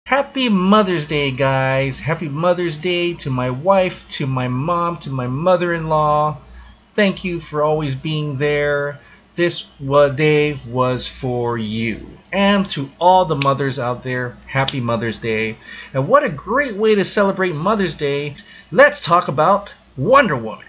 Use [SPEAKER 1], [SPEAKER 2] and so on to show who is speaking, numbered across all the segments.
[SPEAKER 1] Happy Mother's Day, guys. Happy Mother's Day to my wife, to my mom, to my mother-in-law. Thank you for always being there. This day was for you. And to all the mothers out there, happy Mother's Day. And what a great way to celebrate Mother's Day. Let's talk about Wonder Woman.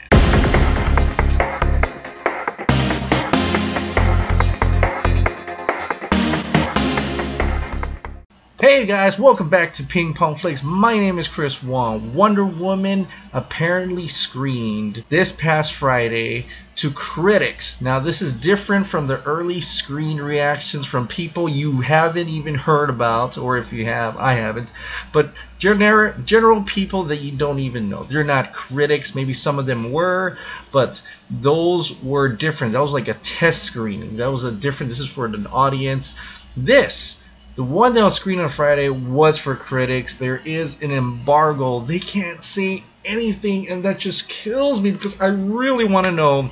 [SPEAKER 1] Hey guys, welcome back to Ping Pong Flix. My name is Chris Wong. Wonder Woman apparently screened this past Friday to critics. Now this is different from the early screen reactions from people you haven't even heard about, or if you have, I haven't, but general people that you don't even know. They're not critics. Maybe some of them were, but those were different. That was like a test screening. That was a different, this is for an audience. The one that was screened on Friday was for critics. There is an embargo. They can't say anything, and that just kills me because I really want to know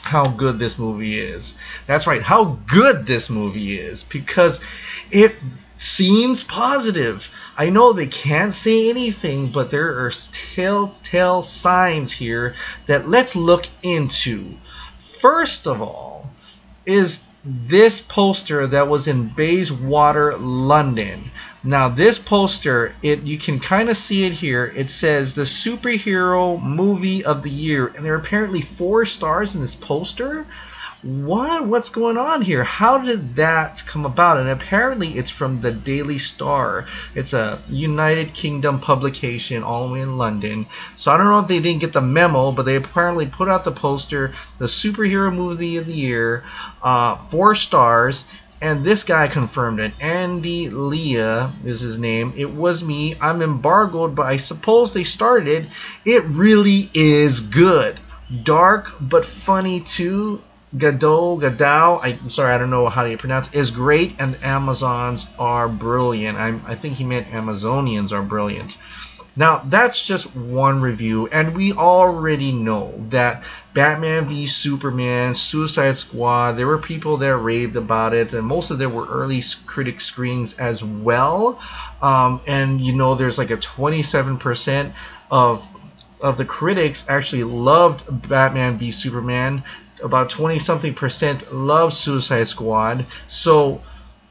[SPEAKER 1] how good this movie is. That's right, how good this movie is, because it seems positive. I know they can't say anything, but there are telltale signs here that let's look into. First of all is this poster that was in Bayswater, London. Now this poster, you can kind of see it here. It says the superhero movie of the year, and there are apparently 4 stars in this poster. What's going on here? How did that come about? And apparently it's from the Daily Star. It's a United Kingdom publication all the way in London. So I don't know if they didn't get the memo, but they apparently put out the poster, the superhero movie of the year, 4 stars. And this guy confirmed it. Andy Leah is his name. It was me. I'm embargoed, but I suppose they started. It really is good. Dark but funny too. Gadao, I'm sorry, I don't know how you pronounce it, is great, and the Amazons are brilliant. I think he meant Amazonians are brilliant. Now, that's just one review, and we already know that Batman v Superman, Suicide Squad, there were people that raved about it, and most of them were early critic screenings as well. And you know, there's like a 27% of the critics actually loved Batman v Superman. About 20-something% love Suicide Squad. So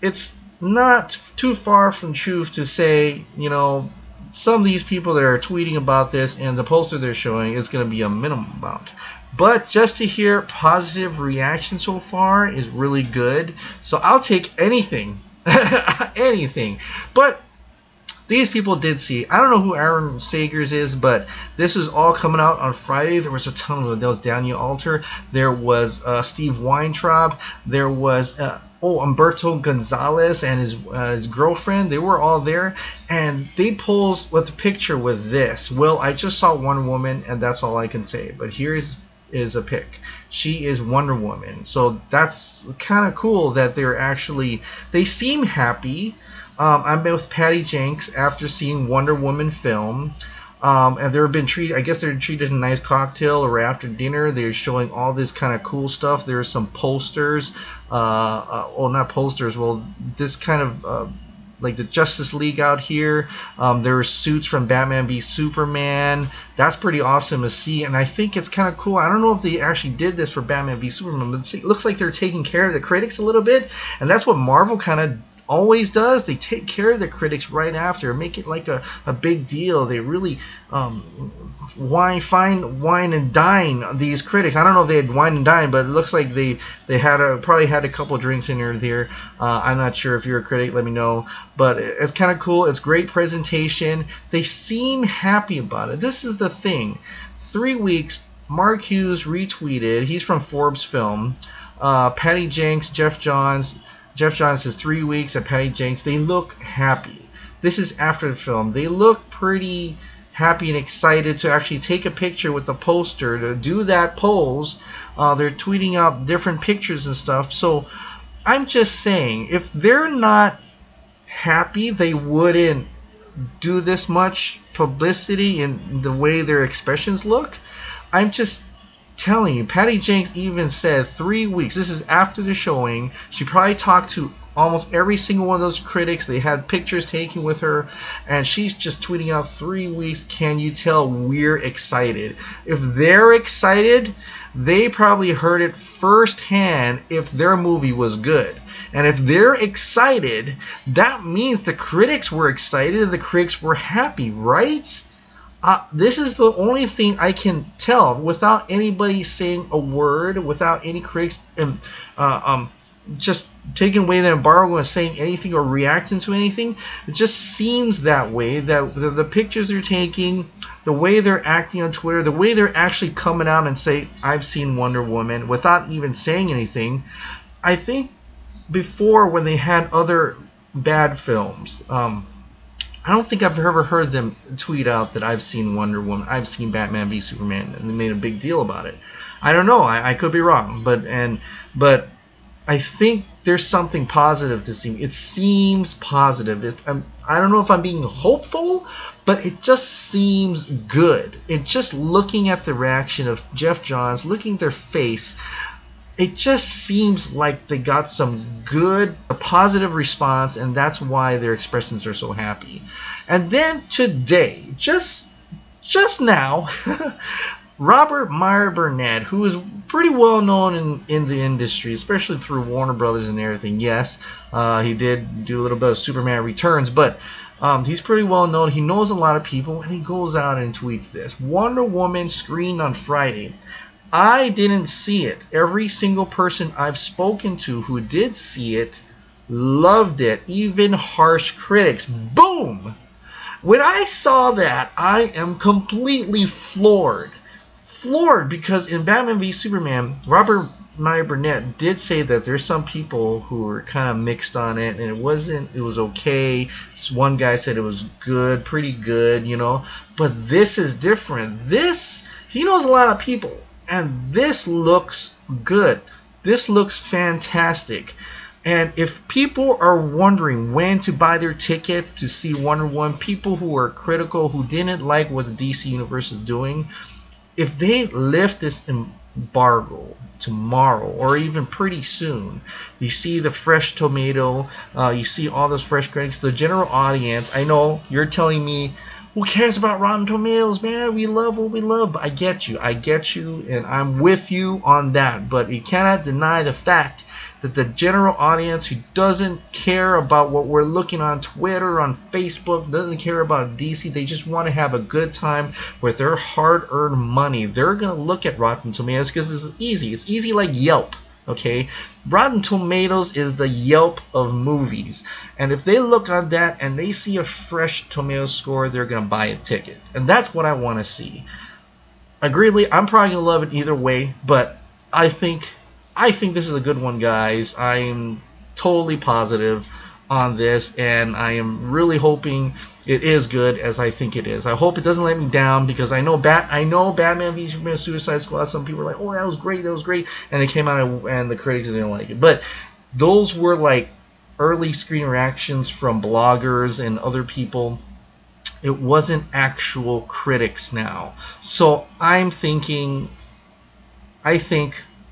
[SPEAKER 1] it's not too far from truth to say, you know, some of these people that are tweeting about this and the poster they're showing is going to be a minimum amount. But just to hear positive reaction so far is really good. So I'll take anything. Anything. But these people did see. I don't know who Aaron Sagers is, but this is all coming out on Friday. There was a ton of them. There was Daniel Alter. There was Steve Weintraub. There was Humberto Gonzalez and his girlfriend. They were all there, and they posed with a picture with this. Well, I just saw Wonder Woman, and that's all I can say. But here's a pic. She is Wonder Woman. So that's kind of cool that they seem happy. I met with Patty Jenks after seeing Wonder Woman film, and they've been treated. I guess they're treated a nice cocktail or after dinner. They're showing all this kind of cool stuff. There's some posters, well, not posters. Well, this kind of like the Justice League out here. There are suits from Batman v Superman. That's pretty awesome to see, and I think it's kind of cool. I don't know if they actually did this for Batman v Superman, but it looks like they're taking care of the critics a little bit, and that's what Marvel kind of always does. They take care of the critics right after, make it like a big deal. They really wine and dine these critics. I don't know if they had wine and dine, but it looks like they had probably had a couple drinks in there. I'm not sure. If you're a critic, let me know. But it's kind of cool. It's great presentation. They seem happy about it. This is the thing. 3 weeks. Mark Hughes retweeted. He's from Forbes Film. Patty Jenks, Jeff Johns says 3 weeks at Patty Jenks. They look happy. This is after the film. They look pretty happy and excited to actually take a picture with the poster, to do that pose. They're tweeting out different pictures and stuff. So I'm just saying, if they're not happy, they wouldn't do this much publicity in the way their expressions look. I'm just telling you, Patty Jenks even said 3 weeks. This is after the showing. She probably talked to almost every single one of those critics, they had pictures taken with her, and she's just tweeting out 3 weeks. Can you tell we're excited? If they're excited, they probably heard it firsthand if their movie was good. And if they're excited, that means the critics were excited and the critics were happy, right? This is the only thing I can tell without anybody saying a word, without any critics just taking away the embargo and saying anything or reacting to anything. It just seems that way, that the pictures they're taking, the way they're acting on Twitter, the way they're actually coming out and say, I've seen Wonder Woman, without even saying anything. I think before, when they had other bad films, I don't think I've ever heard them tweet out that I've seen Wonder Woman, I've seen Batman v Superman, and they made a big deal about it. I don't know, I could be wrong, but I think there's something positive to see. It seems positive. I don't know if I'm being hopeful, but it just seems good. It just, looking at the reaction of Jeff Johns, looking at their face, it just seems like they got some good, a positive response, and that's why their expressions are so happy. And then today, just now, Robert Meyer Burnett, who is pretty well known in the industry, especially through Warner Brothers and everything. Yes, he did do a little bit of Superman Returns, but he's pretty well known. He knows a lot of people, and he goes out and tweets this: Wonder Woman screened on Friday. I didn't see it. Every single person I've spoken to who did see it loved it, even harsh critics. Boom! When I saw that, I am completely floored. Because in Batman v Superman, Robert Meyer Burnett did say that there's some people who were kind of mixed on it, and it was okay. One guy said it was good, pretty good, you know. But this is different. He knows a lot of people. And this looks good. This looks fantastic. And if people are wondering when to buy their tickets to see Wonder Woman, people who are critical, who didn't like what the DC Universe is doing, if they lift this embargo tomorrow or even pretty soon, you see the fresh tomato, you see all those fresh critics, the general audience. I know you're telling me, who cares about Rotten Tomatoes, man? We love what we love. But I get you, and I'm with you on that. But you cannot deny the fact that the general audience who doesn't care about what we're looking on Twitter, on Facebook, doesn't care about DC, they just want to have a good time with their hard-earned money. They're going to look at Rotten Tomatoes because it's easy. It's easy like Yelp. Okay, Rotten Tomatoes is the Yelp of movies, and if they look on that and they see a fresh tomato score, they're gonna buy a ticket, and that's what I want to see. Agreedly, I'm probably gonna love it either way, but I think this is a good one, guys. I'm totally positive on this, and I am really hoping it is good, as I think it is. I hope it doesn't let me down, because I know Batman v Superman Suicide Squad, some people were like, oh, that was great, and they came out and the critics didn't like it. But those were like early screen reactions from bloggers and other people. It wasn't actual critics now. So I think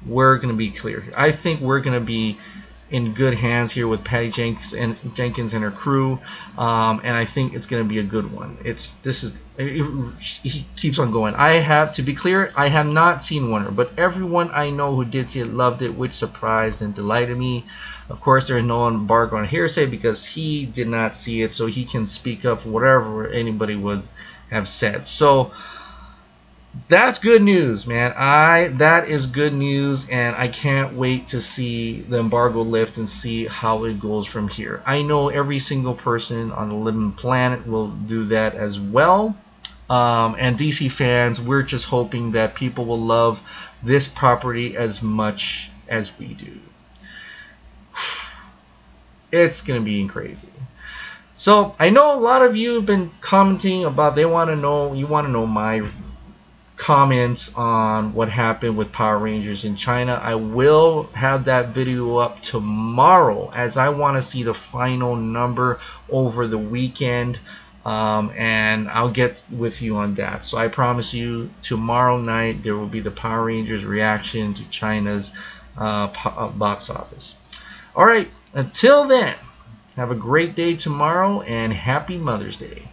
[SPEAKER 1] we're going to be clear. I think we're going to be in good hands here with Patty Jenkins and her crew, and I think it's going to be a good one. He keeps on going. To be clear, I have not seen Wonder, but everyone I know who did see it loved it, which surprised and delighted me. Of course, there is no embargo on hearsay because he did not see it, so he can speak up whatever anybody would have said. So that's good news, man. That is good news, and I can't wait to see the embargo lift and see how it goes from here. I know every single person on the living planet will do that as well. And DC fans, we're just hoping that people will love this property as much as we do. It's gonna be crazy. So I know a lot of you have been commenting about you want to know my comments on what happened with Power Rangers in China. I will have that video up tomorrow, as I want to see the final number over the weekend, and I'll get with you on that. So I promise you, tomorrow night there will be the Power Rangers reaction to China's box office. Alright, Until then, have a great day tomorrow and happy Mother's Day.